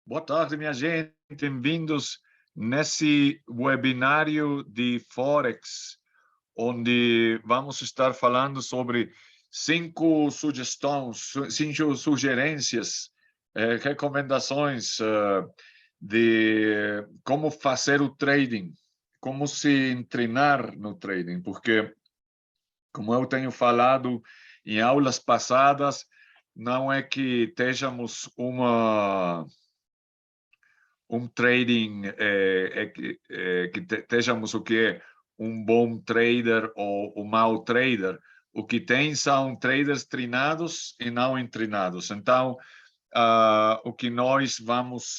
Boa tarde, minha gente. Bem-vindos nesse webinário de Forex, onde vamos estar falando sobre 5 sugerências, recomendações de como fazer o trading, como se treinar no trading, porque, como eu tenho falado em aulas passadas, não é que estejamos trading que estejamos o que é um bom trader ou um mau trader. O que tem são traders treinados e não treinados. Então, o que nós vamos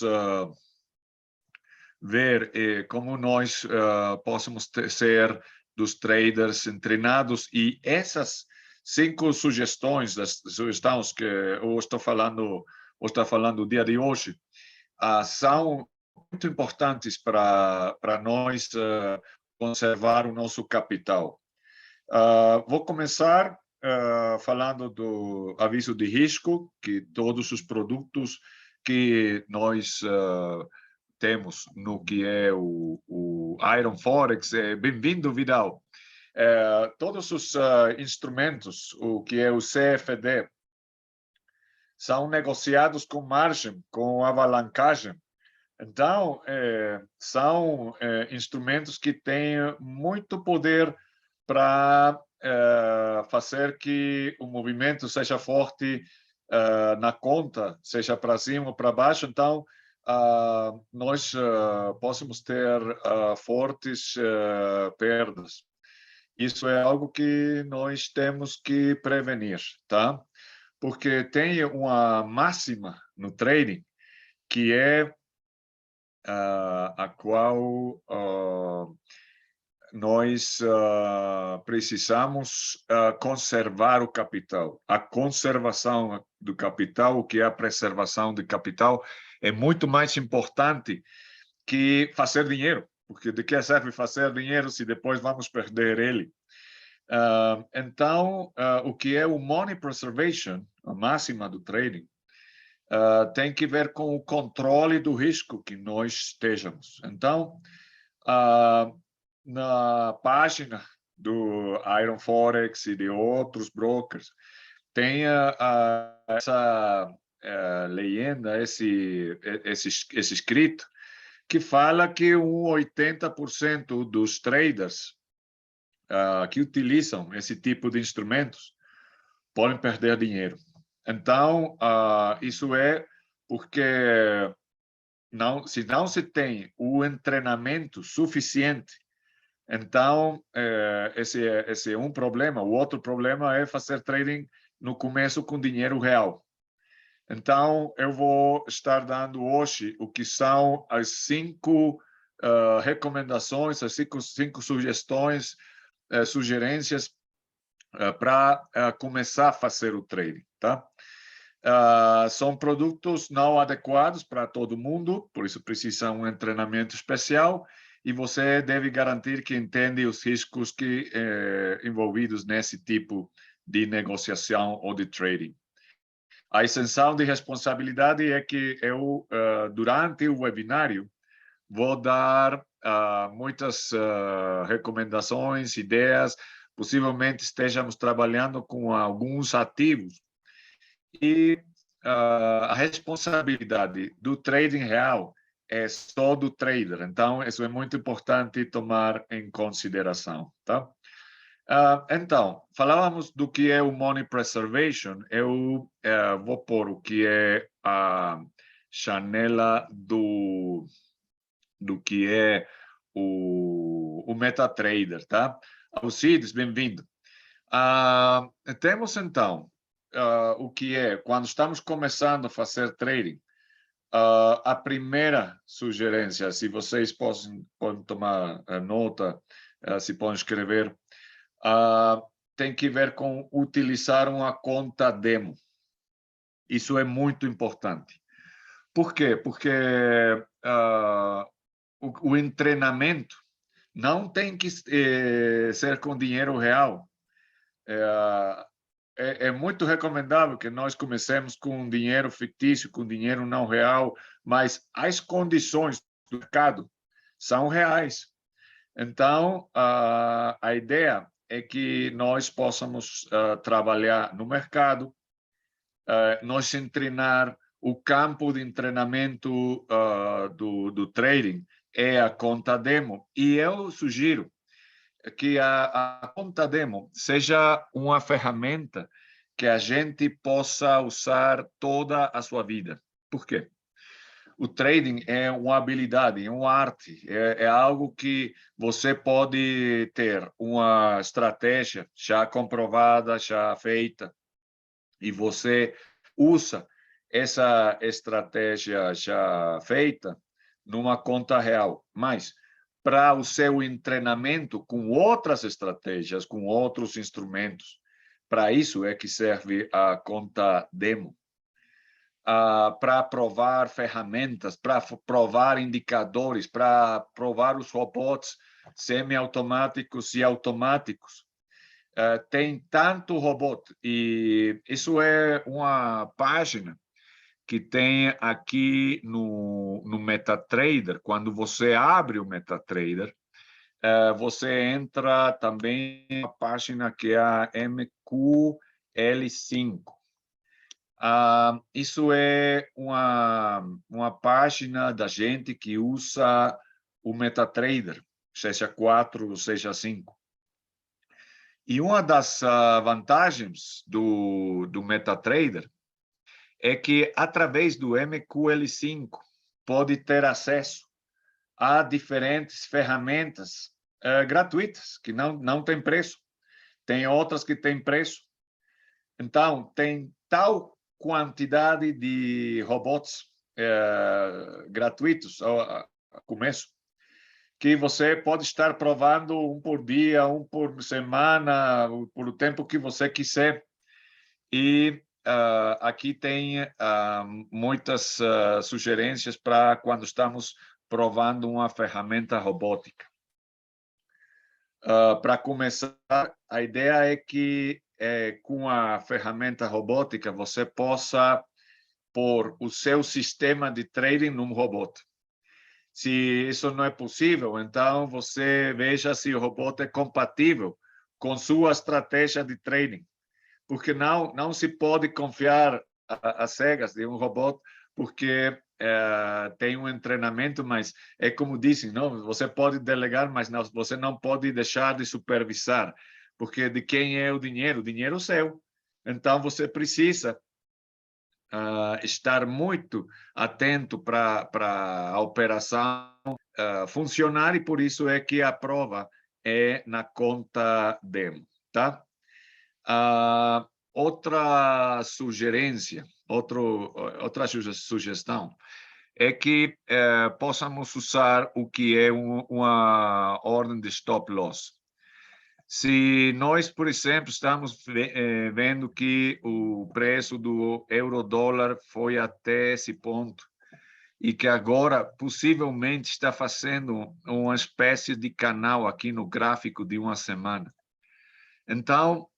ver é como nós possamos ser dos traders treinados, e essas 5 sugestões, das sugestões que eu estou falando o dia de hoje, são muito importantes para nós conservar o nosso capital. Vou começar falando do aviso de risco, que todos os produtos que nós temos no que é o Iron Forex. Bem-vindo, Vidal. Todos os instrumentos, o que é o CFD, são negociados com margem, com alavancagem. Então, são instrumentos que têm muito poder para fazer que o movimento seja forte na conta, seja para cima ou para baixo. Então, nós possamos ter fortes perdas. Isso é algo que nós temos que prevenir, tá? Porque tem uma máxima no trading, que é a qual nós precisamos conservar o capital. A conservação do capital, o que é a preservação do capital, é muito mais importante que fazer dinheiro, porque de que serve fazer dinheiro se depois vamos perder ele? Então, o que é o money preservation, a máxima do trading, tem que ver com o controle do risco que nós estejamos. Então, na página do Iron Forex e de outros brokers, tem essa legenda, esse escrito, que fala que 80% dos traders que utilizam esse tipo de instrumentos podem perder dinheiro. Então, isso é porque se não se tem o treinamento suficiente, então esse é um problema. O outro problema é fazer trading no começo com dinheiro real. Então, eu vou estar dando hoje o que são as 5 recomendações, as 5 sugestões, sugerências para começar a fazer o trading, tá? São produtos não adequados para todo mundo, por isso precisa um treinamento especial, e você deve garantir que entende os riscos envolvidos nesse tipo de negociação ou de trading. A isenção de responsabilidade é que eu, durante o webinário, vou dar muitas recomendações, ideias. Possivelmente estejamos trabalhando com alguns ativos, e a responsabilidade do trading real é só do trader. Então, isso é muito importante tomar em consideração, tá? Então, falávamos do que é o Money Preservation. Eu vou pôr o que é a janela do que é o MetaTrader, tá? Alcides, bem-vindo. Temos, então, o que é, quando estamos começando a fazer trading, a primeira sugerência, se vocês podem tomar nota, se podem escrever, tem que ver com utilizar uma conta demo. Isso é muito importante. Por quê? Porque o treinamento não tem que ser com dinheiro real. É muito recomendável que nós comecemos com dinheiro fictício, com dinheiro não real, mas as condições do mercado são reais. Então, a ideia é que nós possamos trabalhar no mercado, nós treinar. O campo de treinamento do trading é a conta demo, e eu sugiro que a conta demo seja uma ferramenta que a gente possa usar toda a sua vida. Por quê? O trading é uma habilidade, é uma arte, é algo que você pode ter uma estratégia já comprovada, já feita, e você usa essa estratégia já feita numa conta real. Mas, para o seu treinamento com outras estratégias, com outros instrumentos, para isso é que serve a conta demo. Para provar ferramentas, para provar indicadores, para provar os robôs semiautomáticos e automáticos. Tem tanto robô, e isso é uma página que tem aqui no MetaTrader. Quando você abre o MetaTrader, você entra também na página que é a MQL5. Isso é uma página da gente que usa o MetaTrader, seja 4 ou seja 5. E uma das vantagens do MetaTrader é que, através do MQL5, pode ter acesso a diferentes ferramentas gratuitas, que não têm preço. Tem outras que têm preço. Então, tem tal quantidade de robôs gratuitos ao começo, que você pode estar provando um por dia, um por semana, por o tempo que você quiser. E aqui tem muitas sugerências para quando estamos provando uma ferramenta robótica. Para começar, a ideia é que com a ferramenta robótica você possa pôr o seu sistema de trading num robô. Se isso não é possível, então você veja se o robô é compatível com sua estratégia de trading, porque não se pode confiar às cegas de um robô, porque tem um treinamento, mas é como dizem, não, você pode delegar, mas não, você não pode deixar de supervisar, porque de quem é o dinheiro? O dinheiro é seu. Então você precisa estar muito atento para a operação funcionar, e por isso é que a prova é na conta demo, tá? Outra sugerência, outra sugestão é que possamos usar o que é uma ordem de stop loss. Se nós, por exemplo, estamos vendo que o preço do euro-dólar foi até esse ponto e que agora possivelmente está fazendo uma espécie de canal aqui no gráfico de uma semana. Então,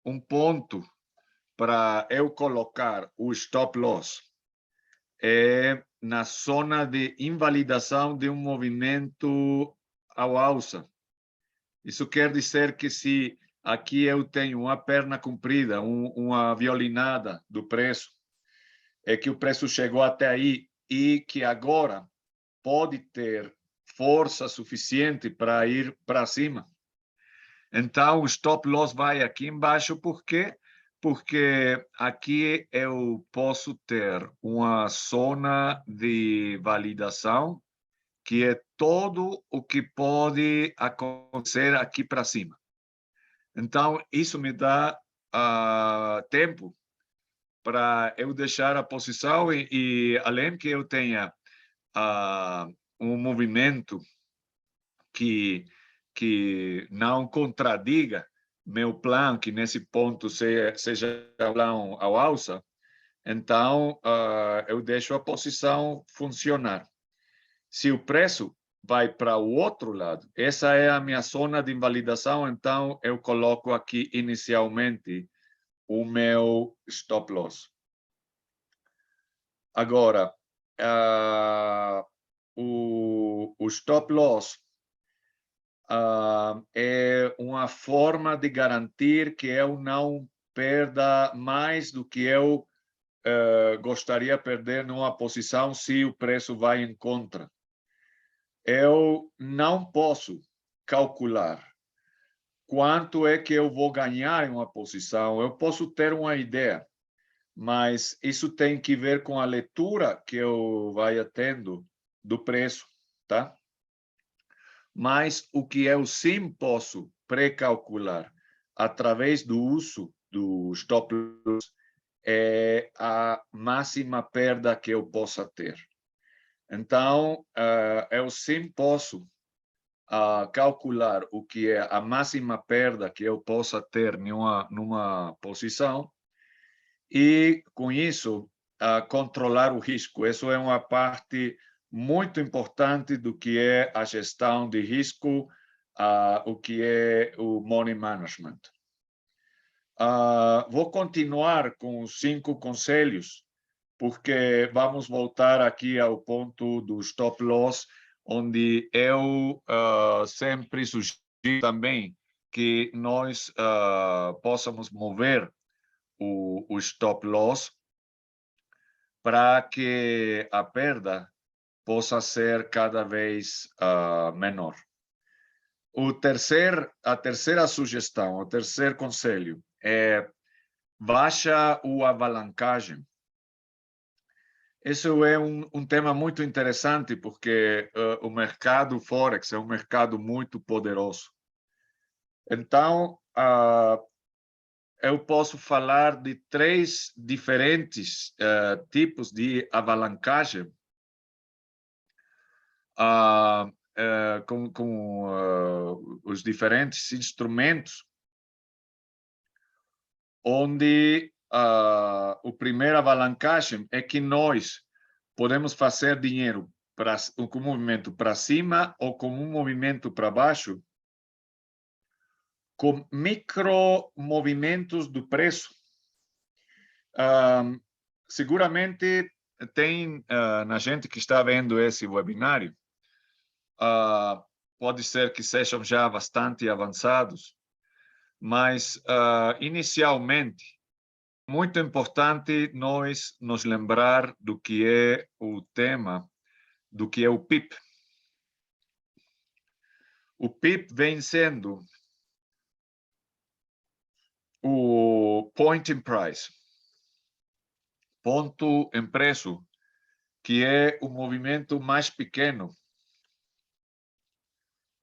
um ponto para eu colocar o stop loss é na zona de invalidação de um movimento ao alça. Isso quer dizer que se aqui eu tenho uma perna comprida, uma violinada do preço, é que o preço chegou até aí e que agora pode ter força suficiente para ir para cima. Então, o stop loss vai aqui embaixo. Por quê? Porque aqui eu posso ter uma zona de validação que é todo o que pode acontecer aqui para cima. Então, isso me dá tempo para eu deixar a posição e além que eu tenha um movimento que não contradiga meu plano, que nesse ponto seja plano ao alça, então eu deixo a posição funcionar. Se o preço vai para o outro lado, essa é a minha zona de invalidação, então eu coloco aqui inicialmente o meu stop loss. Agora, o stop loss é uma forma de garantir que eu não perda mais do que eu gostaria de perder numa posição se o preço vai em contra. Eu não posso calcular quanto é que eu vou ganhar em uma posição. Eu posso ter uma ideia, mas isso tem que ver com a leitura que eu vai tendo do preço, tá? Mas o que eu sim posso pré-calcular através do uso do stop loss é a máxima perda que eu possa ter. Então, eu sim posso calcular o que é a máxima perda que eu possa ter numa posição e, com isso, controlar o risco. Isso é uma parte muito importante do que é a gestão de risco, o que é o money management. Vou continuar com os 5 conselhos, porque vamos voltar aqui ao ponto do stop loss, onde eu sempre sugiro também que nós possamos mover o stop loss para que a perda possa ser cada vez menor. A terceira sugestão, o terceiro conselho é baixa a alavancagem. Esse é um tema muito interessante porque o mercado Forex é um mercado muito poderoso. Então, eu posso falar de 3 diferentes tipos de alavancagem com os diferentes instrumentos, onde o primeiro alavancagem é que nós podemos fazer dinheiro com um movimento para cima ou com um movimento para baixo, com micro movimentos do preço. Seguramente tem na gente que está vendo esse webinário, pode ser que sejam já bastante avançados, mas inicialmente muito importante nós nos lembrar do que é o tema, do que é o PIP. O PIP vem sendo o point in price, ponto em preço, que é o movimento mais pequeno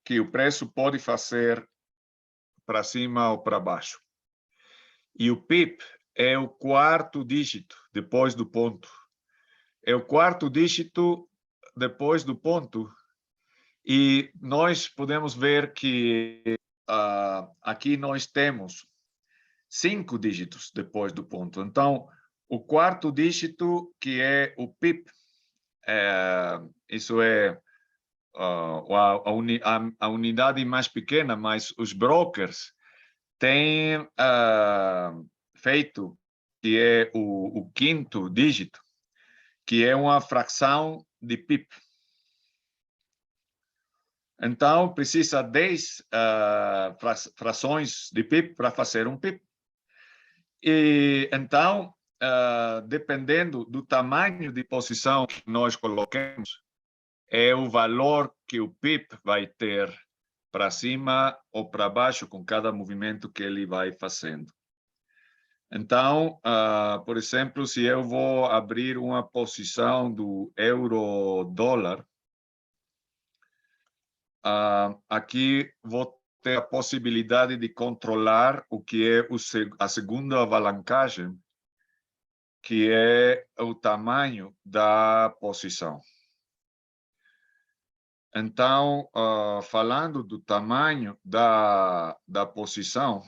que o preço pode fazer para cima ou para baixo. E o PIP é o quarto dígito depois do ponto. É o quarto dígito depois do ponto. E nós podemos ver que aqui nós temos 5 dígitos depois do ponto. Então, o quarto dígito, que é o PIP, isso é a unidade mais pequena, mas os brokers têm feito, que é o quinto dígito, que é uma fração de PIP. Então, precisa 10 frações de PIP para fazer um PIP. E, então, dependendo do tamanho de posição que nós colocamos, é o valor que o PIP vai ter para cima ou para baixo com cada movimento que ele vai fazendo. Então, por exemplo, se eu vou abrir uma posição do euro-dólar, aqui vou ter a possibilidade de controlar o que é a segunda alavancagem, que é o tamanho da posição. Então, falando do tamanho da posição,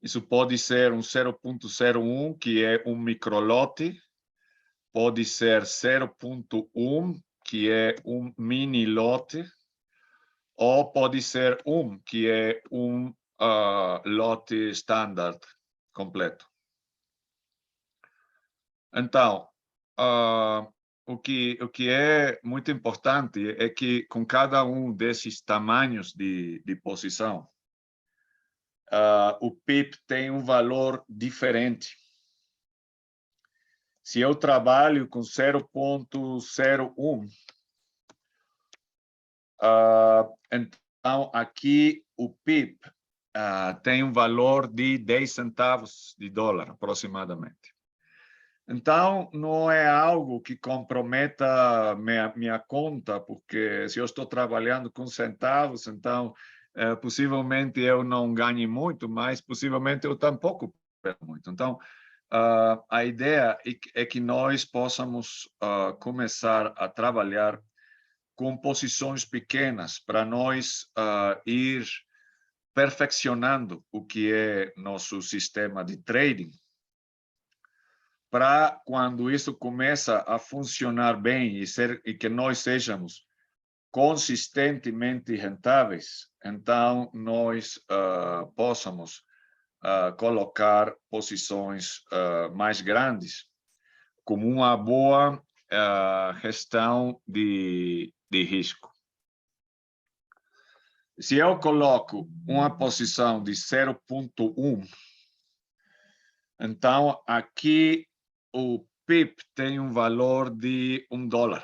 isso pode ser um 0,01, que é um microlote, pode ser 0,1, que é um mini lote, ou pode ser 1, que é um lote standard completo. Então, o que é muito importante é que com cada um desses tamanhos de posição, o PIP tem um valor diferente. Se eu trabalho com 0,01, então aqui o PIP tem um valor de 10 centavos de dólar, aproximadamente. Então, não é algo que comprometa minha conta, porque se eu estou trabalhando com centavos, então, possivelmente eu não ganhe muito, mas possivelmente eu tampouco perco muito. Então, a ideia é que nós possamos começar a trabalhar com posições pequenas para nós ir perfeccionando o que é nosso sistema de trading, para quando isso começa a funcionar bem e que nós sejamos consistentemente rentáveis, então nós possamos colocar posições mais grandes, como uma boa gestão de risco. Se eu coloco uma posição de 0,1, então aqui o PIP tem um valor de $1.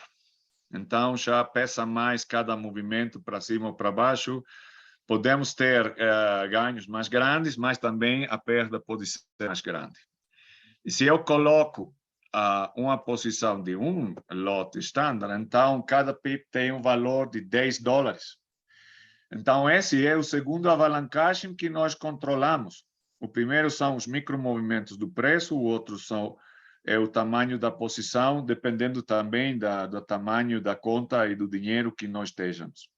Então já pesa mais cada movimento para cima ou para baixo. Podemos ter ganhos mais grandes, mas também a perda pode ser mais grande. E se eu coloco uma posição de um lote estándar, então cada PIP tem um valor de $10. Então esse é o segundo alavancagem que nós controlamos. O primeiro são os micromovimentos do preço, o outro é o tamanho da posição, dependendo também do tamanho da conta e do dinheiro que nós estejamos.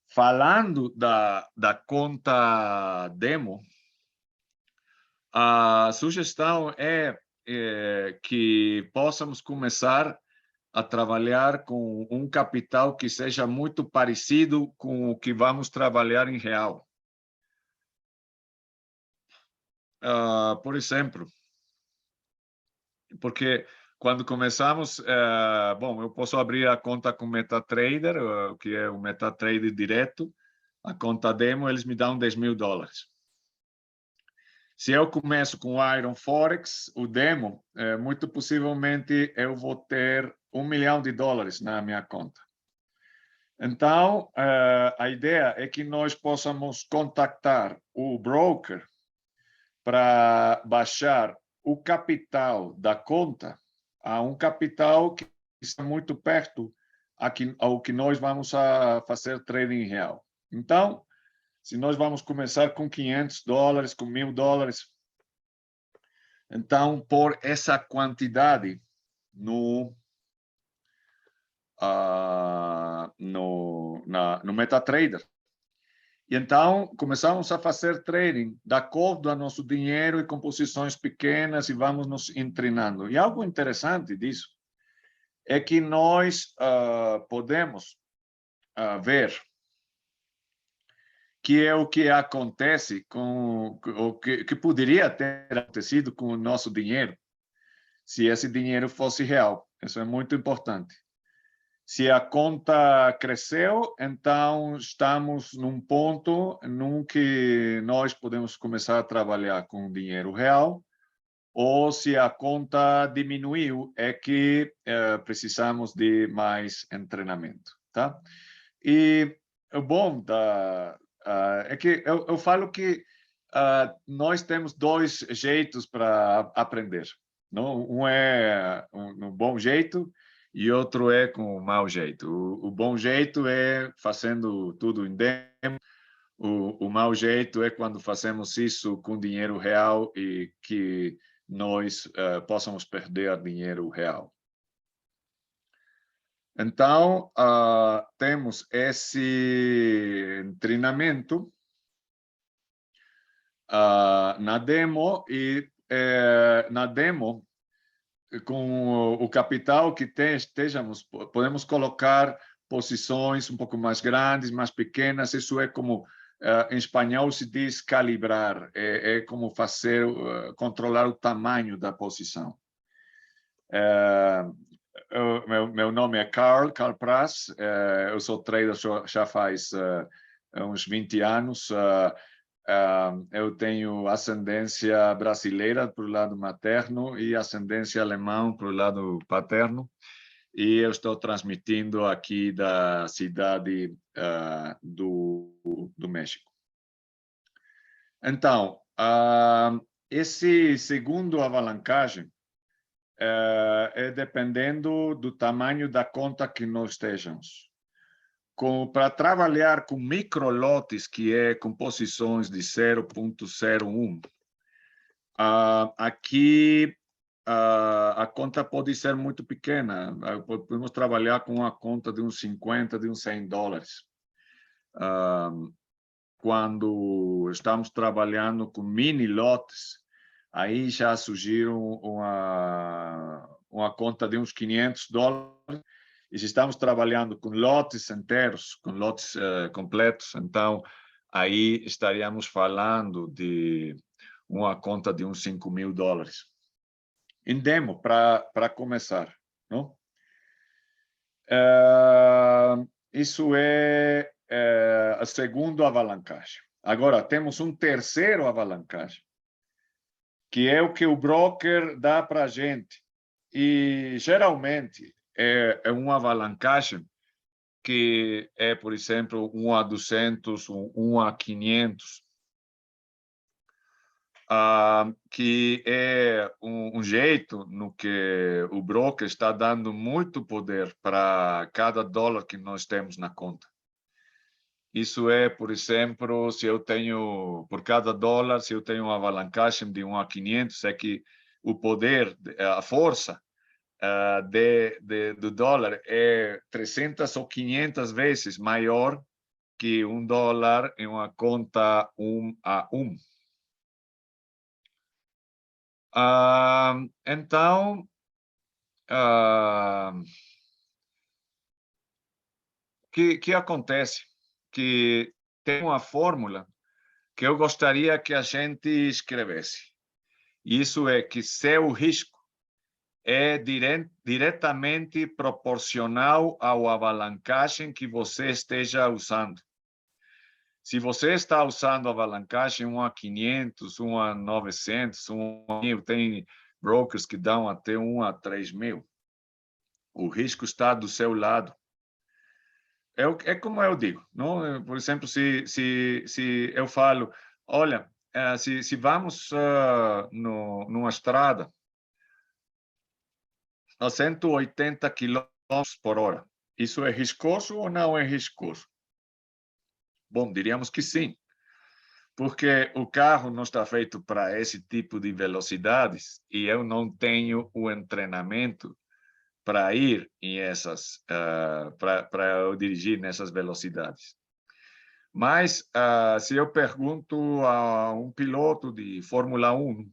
Falando da conta demo, a sugestão é que possamos começar a trabalhar com um capital que seja muito parecido com o que vamos trabalhar em real. Por exemplo, porque quando começamos, bom, eu posso abrir a conta com MetaTrader, que é o MetaTrader direto. A conta demo, eles me dão $10.000. Se eu começo com o Iron Forex, o demo, muito possivelmente eu vou ter $1 milhão na minha conta. Então, a ideia é que nós possamos contactar o broker para baixar o capital da conta a um capital que está muito perto ao que nós vamos fazer trading real. Então, se nós vamos começar com $500, com $1.000, então, por essa quantidade no MetaTrader. E então, começamos a fazer trading de acordo ao nosso dinheiro e com posições pequenas e vamos nos treinando. E algo interessante disso é que nós podemos ver que é o que acontece com o que poderia ter acontecido com o nosso dinheiro se esse dinheiro fosse real. Isso é muito importante. Se a conta cresceu, então estamos num ponto em que nós podemos começar a trabalhar com dinheiro real, ou se a conta diminuiu, é que precisamos de mais treinamento, tá? E o bom é que eu falo que nós temos dois jeitos para aprender. Não? Um é um bom jeito e outro é com o mau jeito. O bom jeito é fazendo tudo em demo. O mau jeito é quando fazemos isso com dinheiro real e que nós possamos perder dinheiro real. Então, temos esse treinamento na demo e na demo, com o capital que estejamos, podemos colocar posições um pouco mais grandes, mais pequenas. Isso é como, em espanhol se diz calibrar, é como fazer, controlar o tamanho da posição. Meu nome é Carl Praz, eu sou trader já faz uns 20 anos. Eu tenho ascendência brasileira para o lado materno e ascendência alemã para o lado paterno. E eu estou transmitindo aqui da cidade do México. Então, esse segundo alavancagem é dependendo do tamanho da conta que nós estejamos. Para trabalhar com microlotes, que é com posições de 0,01, aqui a conta pode ser muito pequena. Podemos trabalhar com uma conta de uns 50, de uns 100 dólares. Quando estamos trabalhando com mini lotes, aí já surgiram uma conta de uns 500 dólares. E se estamos trabalhando com lotes inteiros, com lotes completos, então aí estaríamos falando de uma conta de uns 5.000 dólares. Em demo, para começar. Não? Isso é a segunda alavancagem. Agora, temos um terceiro alavancagem, que é o que o broker dá para a gente. E, geralmente, é uma alavancagem que é, por exemplo, 1 a 200, 1 a 500, que é um jeito no que o broker está dando muito poder para cada dólar que nós temos na conta. Isso é, por exemplo, se eu tenho, por cada dólar, se eu tenho uma alavancagem de 1 a 500, é que o poder, a força do dólar é 300 ou 500 vezes maior que um dólar em uma conta 1 a 1. Então, que acontece? Que tem uma fórmula que eu gostaria que a gente escrevesse. Isso é que seu risco é diretamente proporcional ao alavancagem que você esteja usando. Se você está usando alavancagem 1 a 500, 1 a 900, 1 a 1.000, tem brokers que dão até 1 a 3.000. O risco está do seu lado. É como eu digo, não? Por exemplo, se eu falo, olha, se vamos numa estrada a 180 km por hora, isso é riscoso ou não é riscoso? Bom, diríamos que sim, porque o carro não está feito para esse tipo de velocidades e eu não tenho o treinamento para ir em essas, para eu dirigir nessas velocidades. Mas se eu pergunto a um piloto de Fórmula 1,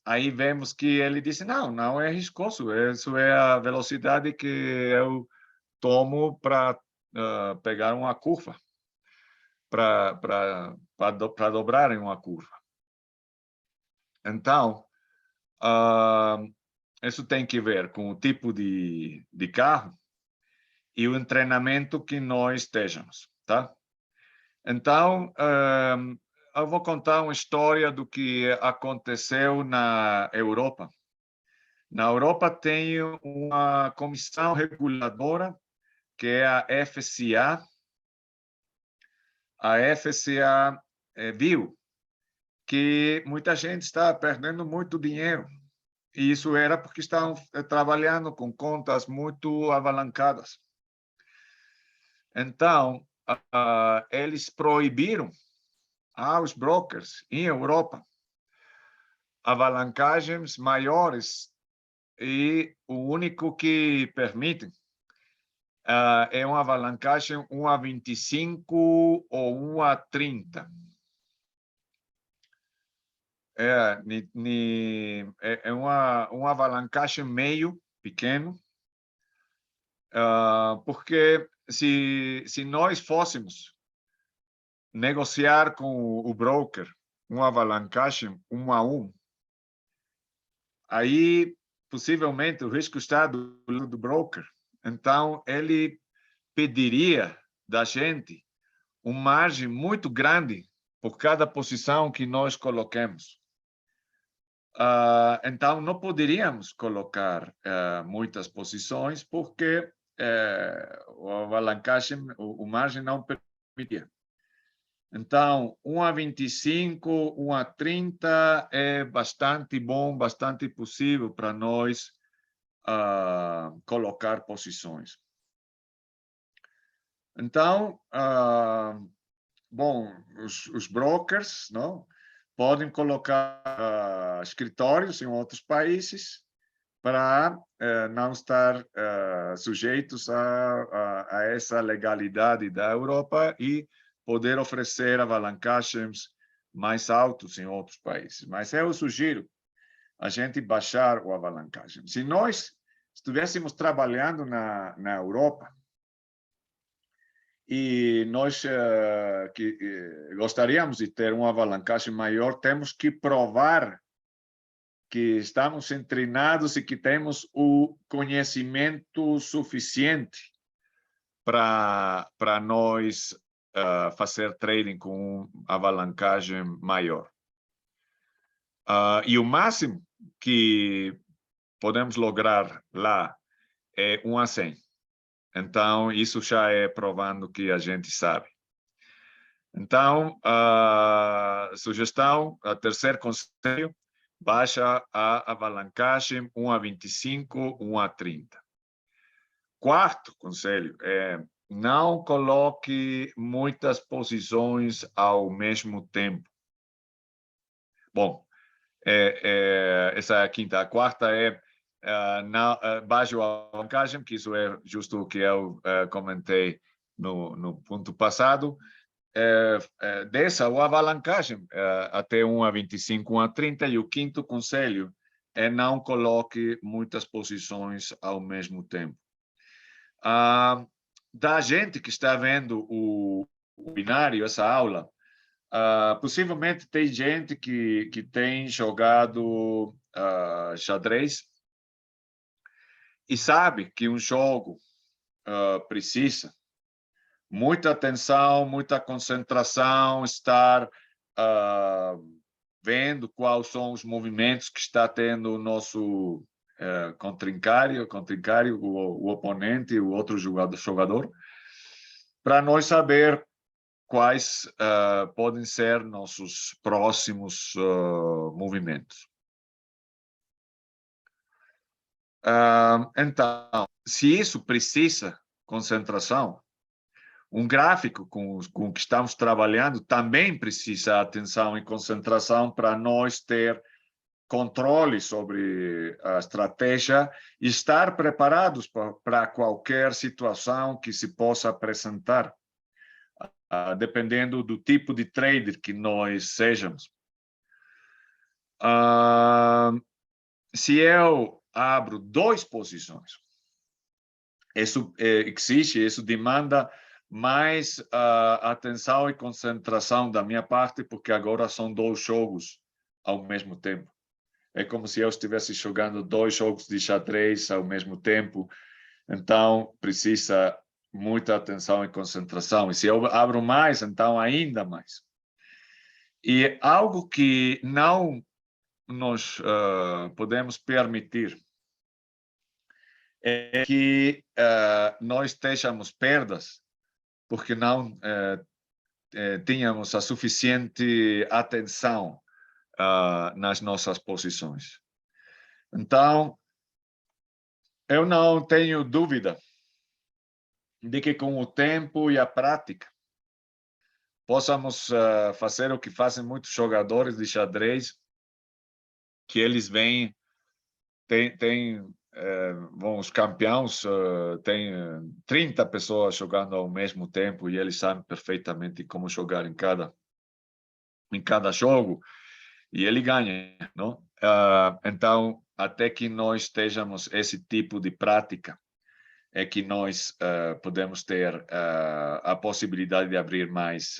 aí vemos que ele disse, não é riscoso, isso é a velocidade que eu tomo para pegar uma curva, para dobrar em uma curva. Então, isso tem que ver com o tipo de carro e o treinamento que nós estejamos, tá? Então, eu vou contar uma história do que aconteceu na Europa. Na Europa tem uma comissão reguladora, que é a FCA. A FCA viu que muita gente está perdendo muito dinheiro. E isso era porque estavam trabalhando com contas muito avalancadas. Então, eles proibiram aos brokers em Europa alavancagens maiores e o único que permitem é uma alavancagem 1 a 25 ou 1 a 30. É uma alavancagem meio pequeno, porque se nós fôssemos negociar com o broker uma alavancagem 1 a 1, aí possivelmente o risco está do lado do broker. Então, ele pediria da gente uma margem muito grande por cada posição que nós coloquemos. Então, não poderíamos colocar muitas posições porque o alavancagem, o margem não permitia. Então, 1,25, 1,30 é bastante bom, bastante possível para nós colocar posições. Então, bom, os brokers, não, podem colocar escritórios em outros países para não estar sujeitos a essa legalidade da Europa e poder oferecer alavancagens mais altos em outros países. Mas eu sugiro a gente baixar o alavancagem. Se nós estivéssemos trabalhando na Europa, e nós gostaríamos de ter uma alavancagem maior, temos que provar que estamos treinados e que temos o conhecimento suficiente para nós fazer trading com alavancagem maior. E o máximo que podemos lograr lá é 1 a 100. Então, isso já é provando que a gente sabe. Então, a sugestão, a terceiro conselho, baixa a alavancagem 1 a 25, 1 a 30. Quarto conselho é não coloque muitas posições ao mesmo tempo. Bom, essa é a quinta. A quarta é baixe a alavancagem, que isso é justo o que eu comentei no ponto passado. Dessa a alavancagem até 1 a 25, 1 a 30, e o quinto conselho é não coloque muitas posições ao mesmo tempo. Da gente que está vendo o webinário, essa aula, possivelmente tem gente que tem jogado xadrez e sabe que um jogo precisa muita atenção, muita concentração, estar vendo quais são os movimentos que está tendo o nosso contrincário, o oponente, o outro jogador, para nós saber quais podem ser nossos próximos movimentos. Então, se isso precisa concentração, um gráfico com que estamos trabalhando também precisa atenção e concentração para nós ter controle sobre a estratégia e estar preparados para qualquer situação que se possa apresentar, dependendo do tipo de trader que nós sejamos. Se eu abro 2 posições, isso exige, isso demanda mais atenção e concentração da minha parte, porque agora são 2 jogos ao mesmo tempo. É como se eu estivesse jogando 2 jogos de xadrez ao mesmo tempo, então precisa muita atenção e concentração. E se eu abro mais, então ainda mais. E algo que não nós podemos permitir é que nós tenhamos perdas porque não tínhamos a suficiente atenção nas nossas posições. Então, eu não tenho dúvida de que com o tempo e a prática possamos fazer o que fazem muitos jogadores de xadrez, que eles vêm, bom, os campeões têm 30 pessoas jogando ao mesmo tempo e eles sabem perfeitamente como jogar em cada jogo e ele ganha, não? Então, até que nós estejamos esse tipo de prática, é que nós podemos ter a possibilidade de abrir mais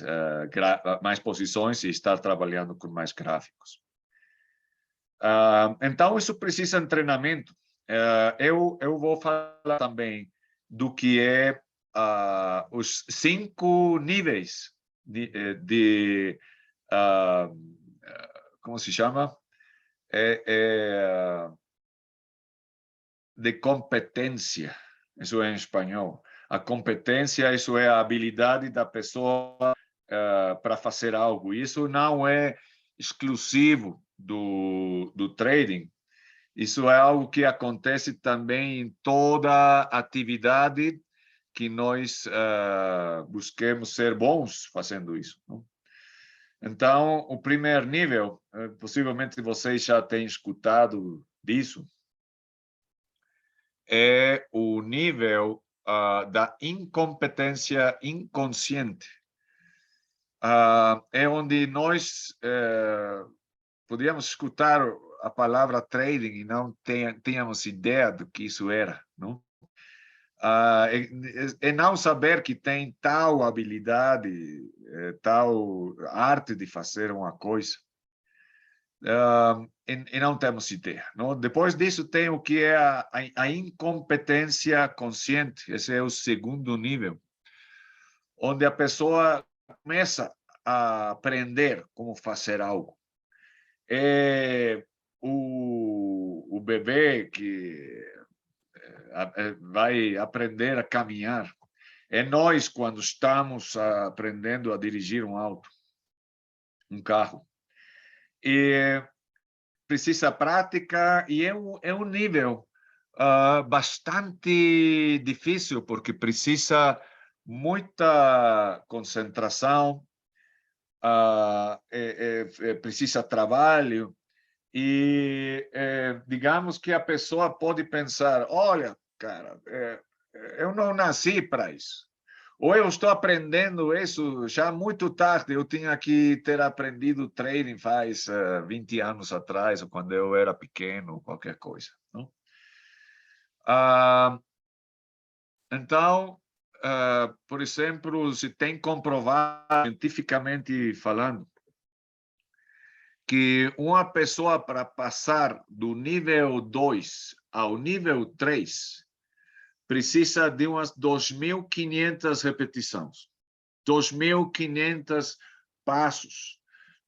posições e estar trabalhando com mais gráficos. Então, isso precisa de treinamento. Eu vou falar também do que é os 5 níveis de como se chama? De competência. Isso é em espanhol. A competência, isso é a habilidade da pessoa para fazer algo. Isso não é exclusivo do trading. Isso é algo que acontece também em toda atividade que nós busquemos ser bons fazendo isso. Não? Então, o primeiro nível, possivelmente vocês já têm escutado disso, é o nível da incompetência inconsciente. É onde nós podíamos escutar a palavra trading e não tínhamos ideia do que isso era, não? É não saber que tem tal habilidade, tal arte de fazer uma coisa. E não temos ideia. Não? Depois disso, tem o que é a incompetência consciente. Esse é o segundo nível, onde a pessoa começa a aprender como fazer algo. É o bebê que vai aprender a caminhar. É nós quando estamos aprendendo a dirigir um auto, um carro. E precisa prática e é um nível bastante difícil, porque precisa muita concentração, precisa trabalho, e digamos que a pessoa pode pensar, olha, cara, eu não nasci para isso. Ou eu estou aprendendo isso já muito tarde, eu tinha que ter aprendido trading faz 20 anos atrás, ou quando eu era pequeno, qualquer coisa. Não? Então, por exemplo, se tem comprovado, cientificamente falando, que uma pessoa para passar do nível 2 ao nível 3 precisa de umas 2.500 repetições, 2.500 passos,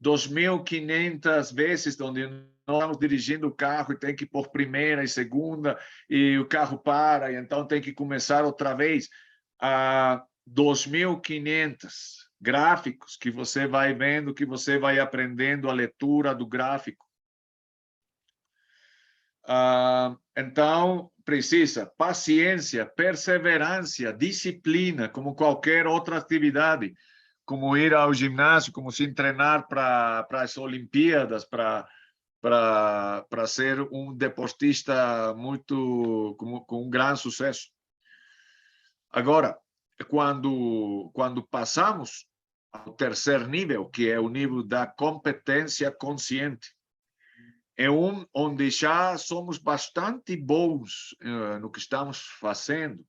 2.500 vezes onde nós estamos dirigindo o carro e tem que pôr primeira e segunda e o carro para e então tem que começar outra vez. 2.500 gráficos que você vai vendo, que você vai aprendendo a leitura do gráfico. Então, precisa paciência, perseverança, disciplina, como qualquer outra atividade, como ir ao ginásio, como se treinar para as Olimpíadas, para ser um deportista muito com um grande sucesso. Agora, quando passamos ao terceiro nível, que é o nível da competência consciente, é onde já somos bastante bons no que estamos fazendo,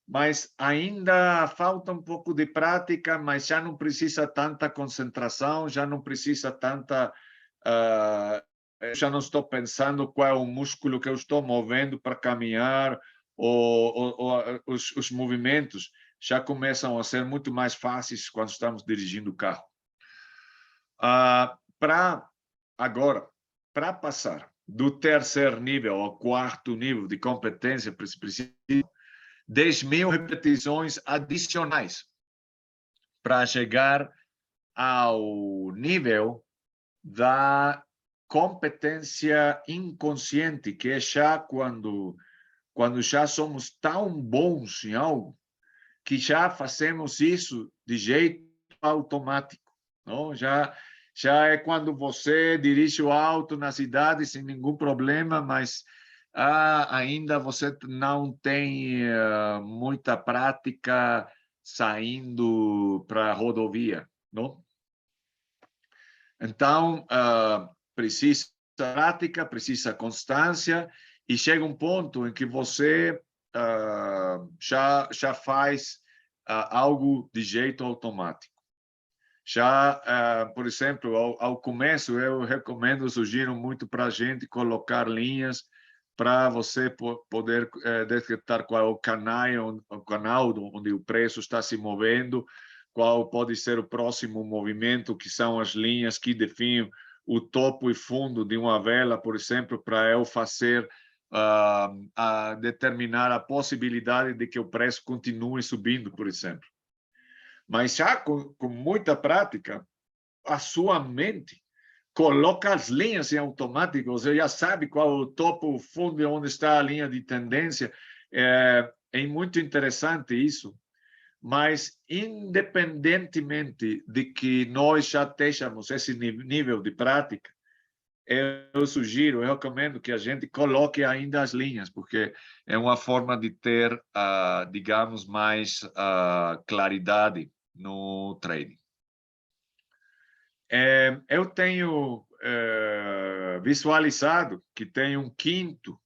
mas ainda falta um pouco de prática, mas já não precisa tanta concentração, já não precisa tanta... já não estou pensando qual é o músculo que eu estou movendo para caminhar, ou os movimentos já começam a ser muito mais fáceis quando estamos dirigindo o carro. Para passar do terceiro nível ao quarto nível de competência, precisa 10.000 repetições adicionais para chegar ao nível da competência inconsciente, que é já quando já somos tão bons em algo que já fazemos isso de jeito automático. Não? Já é quando você dirige o auto na cidade sem nenhum problema, mas ainda você não tem muita prática saindo para a rodovia. Não? Então, precisa prática, precisa constância, e chega um ponto em que você já faz algo de jeito automático. Já, por exemplo, ao começo, eu recomendo, sugiro muito para a gente colocar linhas para você poder detectar qual é o canal onde o preço está se movendo, qual pode ser o próximo movimento, que são as linhas que definem o topo e fundo de uma vela, por exemplo, para eu fazer a determinar a possibilidade de que o preço continue subindo, por exemplo. Mas já com muita prática, a sua mente coloca as linhas em automático, você já sabe qual é o topo, o fundo e onde está a linha de tendência. É muito interessante isso, mas independentemente de que nós já tenhamos esse nível de prática, eu recomendo que a gente coloque ainda as linhas, porque é uma forma de ter, digamos, mais claridade no trading. Eu tenho visualizado que tem um quinto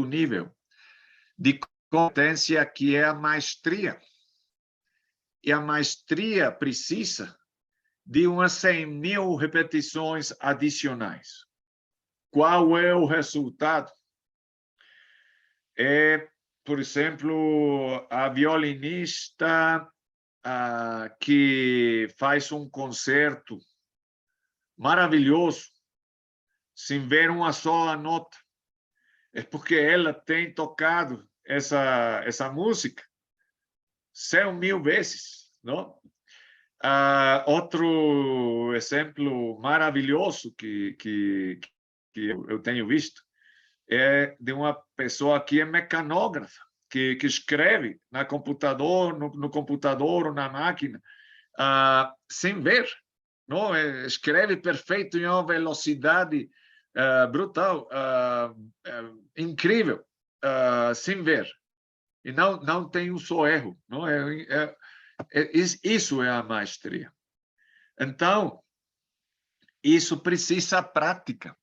nível de competência, que é a maestria. E a maestria precisa de umas 100.000 repetições adicionais. Qual é o resultado? Por exemplo, a violinista que faz um concerto maravilhoso, sem ver uma só nota. É porque ela tem tocado essa música 100.000 vezes, não? Outro exemplo maravilhoso que eu tenho visto é de uma pessoa que é mecanógrafa, que escreve no computador ou na máquina, sem ver, não? Escreve perfeito em uma velocidade brutal, incrível, sem ver. E não tem um só erro. Não? Isso é a maestria. Então, isso precisa prática,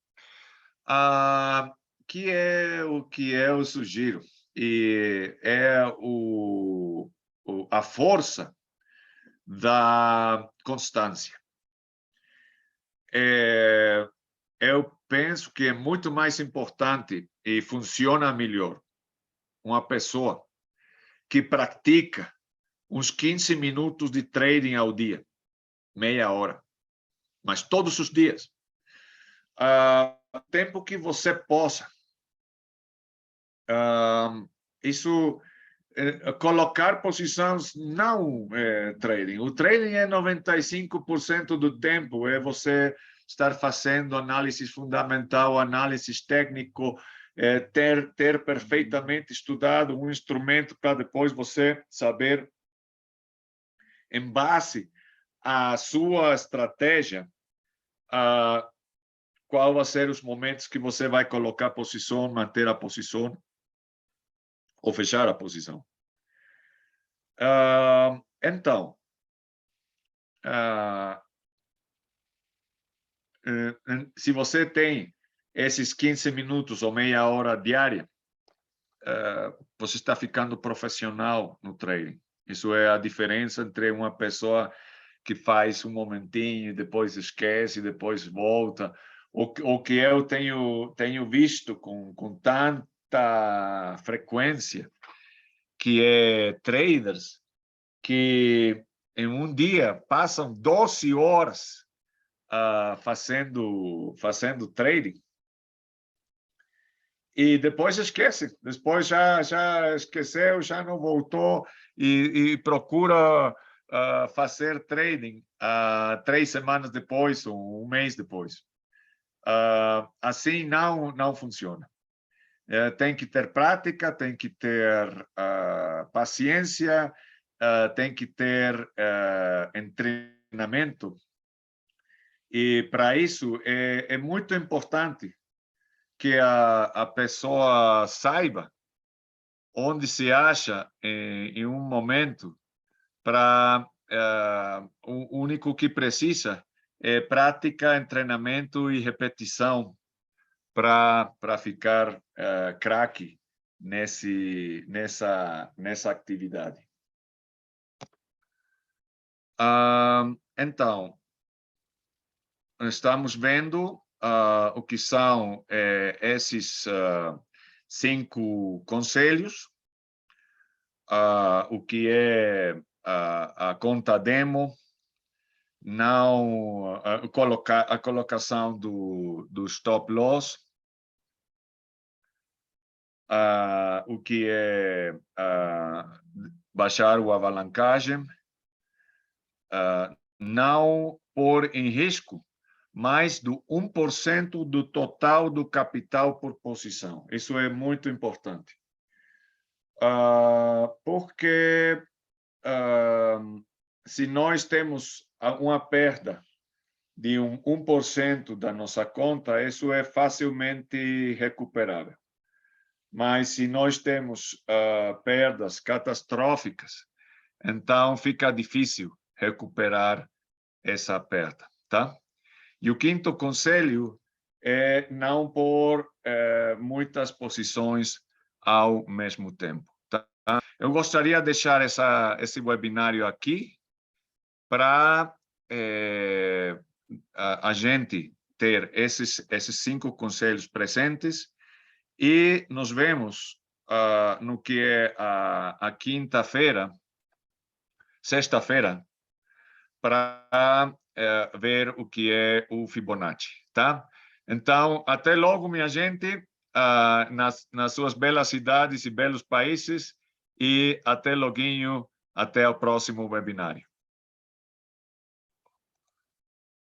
que é o que eu sugiro. E é a força da constância. Eu penso que é muito mais importante e funciona melhor uma pessoa que pratica uns 15 minutos de trading ao dia, meia hora, mas todos os dias. Tempo que você possa. Isso, colocar posições não é trading. O trading é 95% do tempo, é você estar fazendo análise fundamental, análise técnico, ter perfeitamente estudado um instrumento para depois você saber, em base à sua estratégia, qual vai ser os momentos que você vai colocar a posição, manter a posição ou fechar a posição. Então, se você tem esses 15 minutos ou meia hora diária, você está ficando profissional no trading. Isso é a diferença entre uma pessoa que faz um momentinho, depois esquece, depois volta. O que eu tenho visto com tanta frequência, que é traders que em um dia passam 12 horas fazendo trading e depois esquece, depois já esqueceu, já não voltou e procura fazer trading 3 semanas depois ou um mês depois. Assim não funciona. Tem que ter prática, tem que ter paciência, tem que ter treinamento. E para isso é muito importante que a pessoa saiba onde se acha em um momento. Para o único que precisa é prática, treinamento e repetição para ficar craque nessa atividade. Então, estamos vendo o que são esses 5 conselhos, o que é a conta demo, não a colocação do stop loss, o que é baixar o alavancagem, não pôr em risco mais do 1% do total do capital por posição. Isso é muito importante. Porque se nós temos uma perda de 1% da nossa conta, isso é facilmente recuperável. Mas se nós temos perdas catastróficas, então fica difícil recuperar essa perda, tá? E o quinto conselho é não pôr muitas posições ao mesmo tempo, tá? Eu gostaria de deixar esse webinário aqui para a gente ter esses 5 conselhos presentes, e nos vemos no que é a quinta-feira, sexta-feira, para ver o que é o Fibonacci, tá? Então, até logo, minha gente, nas suas belas cidades e belos países, e até loguinho, até o próximo webinário.